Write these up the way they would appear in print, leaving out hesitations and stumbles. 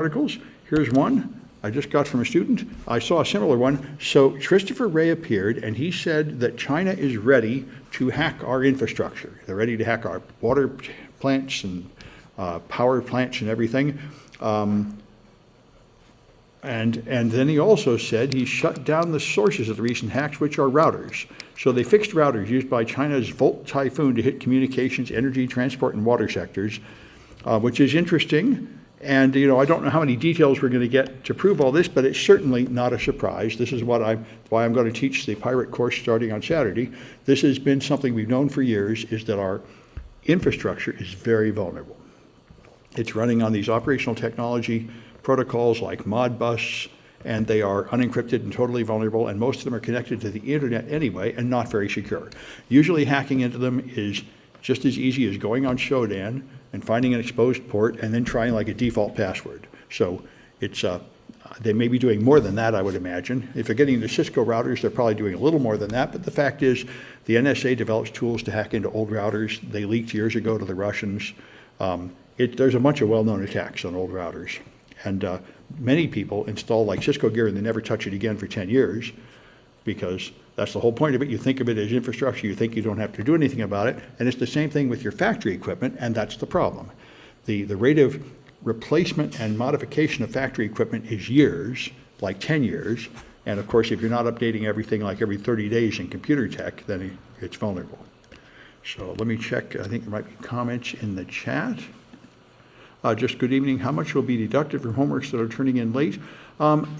articles. Here's one I just got from a student. I saw a similar one. So Christopher Wray appeared, and he said that China is ready to hack our infrastructure. They're ready to hack our water plants and power plants and everything. And then he also said he shut down the sources of the recent hacks, which are routers. So they fixed routers used by China's Volt Typhoon to hit communications, energy, transport, and water sectors, which is interesting. And, I don't know how many details we're going to get to prove all this, but it's certainly not a surprise. This is why I'm going to teach the pirate course starting on Saturday. This has been something we've known for years, is that our infrastructure is very vulnerable. It's running on these operational technology protocols like Modbus, and they are unencrypted and totally vulnerable, and most of them are connected to the internet anyway and not very secure. Usually hacking into them is just as easy as going on Shodan and finding an exposed port and then trying like a default password. So it's they may be doing more than that, I would imagine. If they're getting the Cisco routers, they're probably doing a little more than that, but the fact is the NSA develops tools to hack into old routers. They leaked years ago to the Russians. There's a bunch of well-known attacks on old routers. And many people install like Cisco gear and they never touch it again for 10 years because that's the whole point of it. You think of it as infrastructure, you think you don't have to do anything about it, and it's the same thing with your factory equipment, and that's the problem. The rate of replacement and modification of factory equipment is years, like 10 years, and of course if you're not updating everything like every 30 days in computer tech, then it's vulnerable. So let me check, I think there might be comments in the chat. Just good evening. How much will be deducted from homeworks that are turning in late?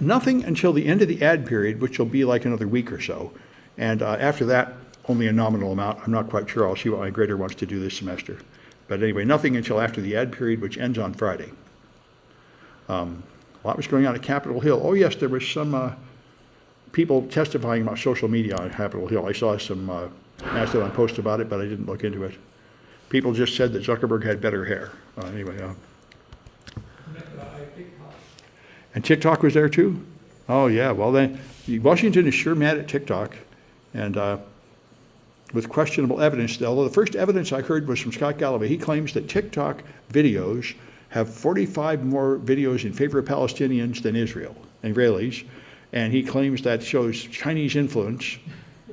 Nothing until the end of the ad period, which will be like another week or so. And after that, only a nominal amount. I'm not quite sure. I'll see what my grader wants to do this semester. But anyway, nothing until after the ad period, which ends on Friday. A lot was going on at Capitol Hill. Oh yes, there was some people testifying about social media on Capitol Hill. I saw some Mastodon post about it, but I didn't look into it. People just said that Zuckerberg had better hair. And TikTok was there too? Oh yeah, well then, Washington is sure mad at TikTok, and with questionable evidence, although the first evidence I heard was from Scott Galloway. He claims that TikTok videos have 45 more videos in favor of Palestinians than Israelis, and he claims that shows Chinese influence,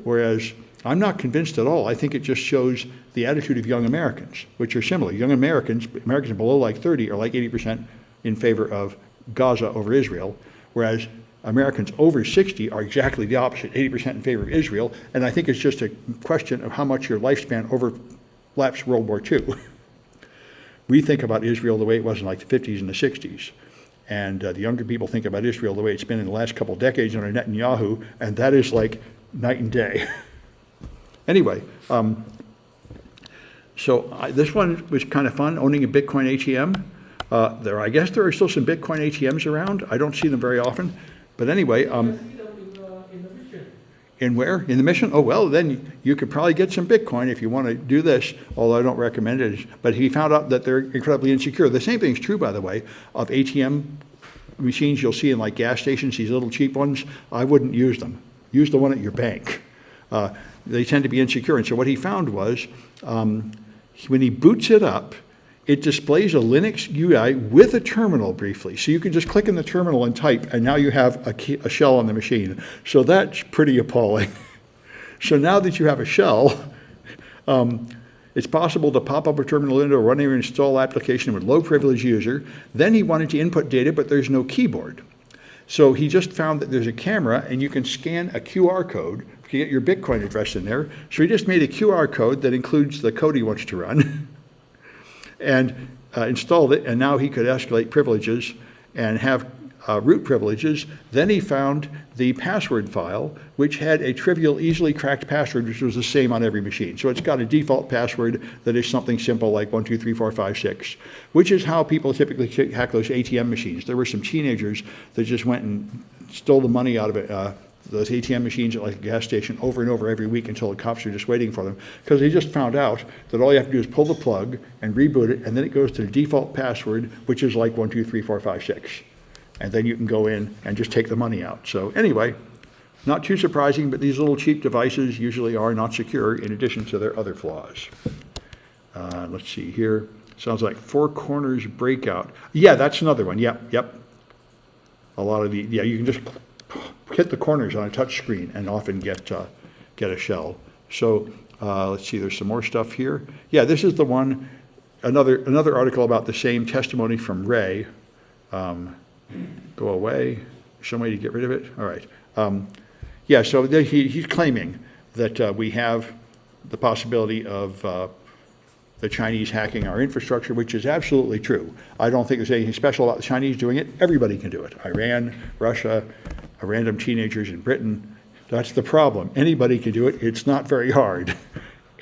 whereas I'm not convinced at all. I think it just shows the attitude of young Americans, which are similar. Young Americans below like 30 are like 80% in favor of Gaza over Israel, whereas Americans over 60 are exactly the opposite, 80% in favor of Israel, and I think it's just a question of how much your lifespan overlaps World War II. We think about Israel the way it was in like the 50s and the 60s, and the younger people think about Israel the way it's been in the last couple of decades under Netanyahu, and that is like night and day. Anyway, this one was kind of fun, owning a Bitcoin ATM. I guess there are still some Bitcoin ATMs around. I don't see them very often. But anyway, in where? In the Mission? Oh, well, then you could probably get some Bitcoin if you want to do this, although I don't recommend it. But he found out that they're incredibly insecure. The same thing is true, by the way, of ATM machines you'll see in like gas stations, these little cheap ones. I wouldn't use them. Use the one at your bank. They tend to be insecure. And so what he found was when he boots it up, it displays a Linux UI with a terminal briefly. So you can just click in the terminal and type, and now you have a shell on the machine. So that's pretty appalling. So now that you have a shell, it's possible to pop up a terminal window, run your install application with low privilege user. Then he wanted to input data, but there's no keyboard. So he just found that there's a camera and you can scan a QR code to get your Bitcoin address in there. So he just made a QR code that includes the code he wants to run and installed it. And now he could escalate privileges and have root privileges. Then he found the password file, which had a trivial, easily cracked password, which was the same on every machine. So it's got a default password that is something simple like 1, 2, 3, 4, 5, 6, which is how people typically hack those ATM machines. There were some teenagers that just went and stole the money out of it, those ATM machines at like a gas station over and over every week until the cops are just waiting for them, because they just found out that all you have to do is pull the plug and reboot it, and then it goes to the default password, which is like 1, 2, 3, 4, 5, 6. And then you can go in and just take the money out. So anyway, not too surprising, but these little cheap devices usually are not secure in addition to their other flaws. Let's see here. Sounds like Four Corners Breakout. Yeah, that's another one. Yep. A lot of you can just hit the corners on a touch screen and often get a shell. So let's see, there's some more stuff here. Yeah, this is the one, another article about the same testimony from Ray. Go away. Some way to get rid of it? All right. Yeah, so he's claiming that we have the possibility of the Chinese hacking our infrastructure, which is absolutely true. I don't think there's anything special about the Chinese doing it. Everybody can do it. Iran, Russia, random teenagers in Britain. That's the problem. Anybody can do it. It's not very hard.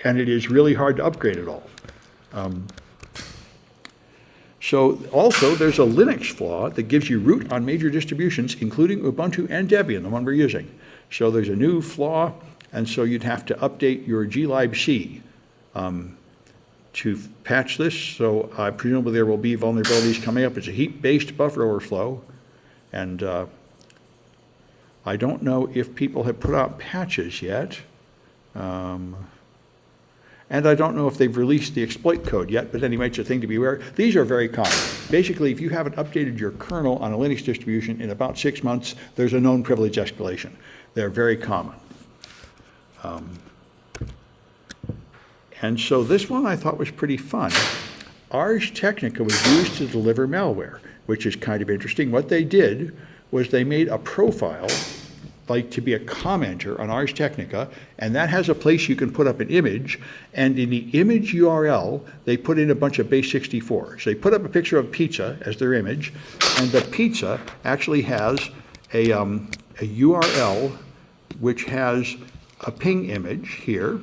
And it is really hard to upgrade it all. So also, there's a Linux flaw that gives you root on major distributions, including Ubuntu and Debian, the one we're using. So there's a new flaw, and so you'd have to update your glibc to patch this. So presumably there will be vulnerabilities coming up. It's a heap-based buffer overflow, and I don't know if people have put out patches yet. And I don't know if they've released the exploit code yet, but anyway, it's a thing to be aware. These are very common. Basically, if you haven't updated your kernel on a Linux distribution in about 6 months, there's a known privilege escalation. They're very common. And so this one I thought was pretty fun. Ars Technica was used to deliver malware, which is kind of interesting. What they did was they made a profile, like to be a commenter on Ars Technica, and that has a place you can put up an image, and in the image URL, they put in a bunch of base64. So they put up a picture of pizza as their image, and the pizza actually has a URL which has a ping image here,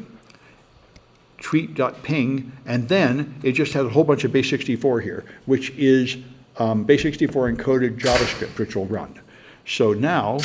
tweet.ping, and then it just has a whole bunch of base64 here, which is base64 encoded JavaScript, which will run. So now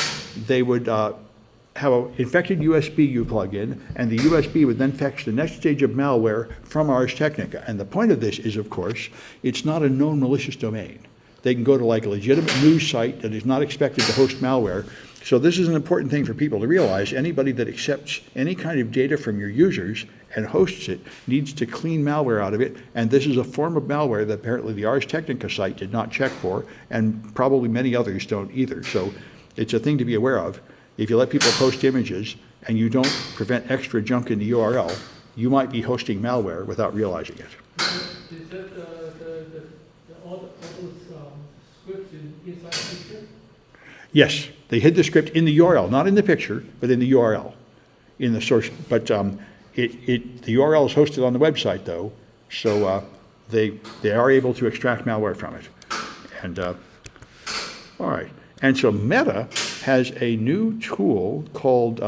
they would have an infected USB you plug in, and the USB would then fetch the next stage of malware from Ars Technica. And the point of this is, of course, it's not a known malicious domain. They can go to like a legitimate news site that is not expected to host malware. So this is an important thing for people to realize. Anybody that accepts any kind of data from your users and hosts it needs to clean malware out of it. And this is a form of malware that apparently the Ars Technica site did not check for, and probably many others don't either. So it's a thing to be aware of. If you let people post images and you don't prevent extra junk in the URL, you might be hosting malware without realizing it. Is that all those scripts inside the picture? Yes, they hid the script in the URL, not in the picture, but in the URL, in the source. But the URL is hosted on the website, though, so they are able to extract malware from it. And all right, and so Meta has a new tool called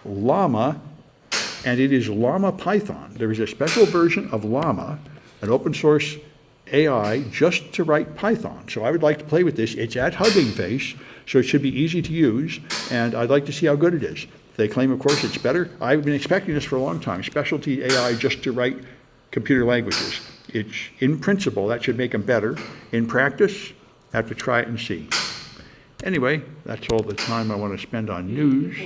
Llama, and it is Llama Python. There is a special version of Llama, an open source AI, just to write Python. So I would like to play with this. It's at Hugging Face, so it should be easy to use, and I'd like to see how good it is. They claim, of course, it's better. I've been expecting this for a long time, specialty AI just to write computer languages. It's, in principle, that should make them better. In practice, I have to try it and see. Anyway, that's all the time I want to spend on news.